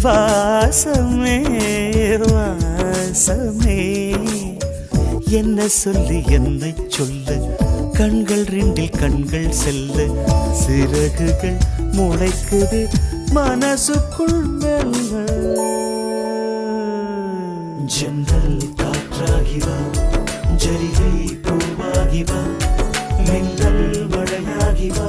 வாசமே வாசமே என்ன சொல்லி என்னை சொல்ல கண்கள் ரெண்டில் கண்கள் செல்ல சிறகுகள் முளைக்குது மனசுக்குள் மெல்ல ஜன்னல் காற்றாகிவா ஜரிகை பூவாகிவா மின்னல் மழையாகிவா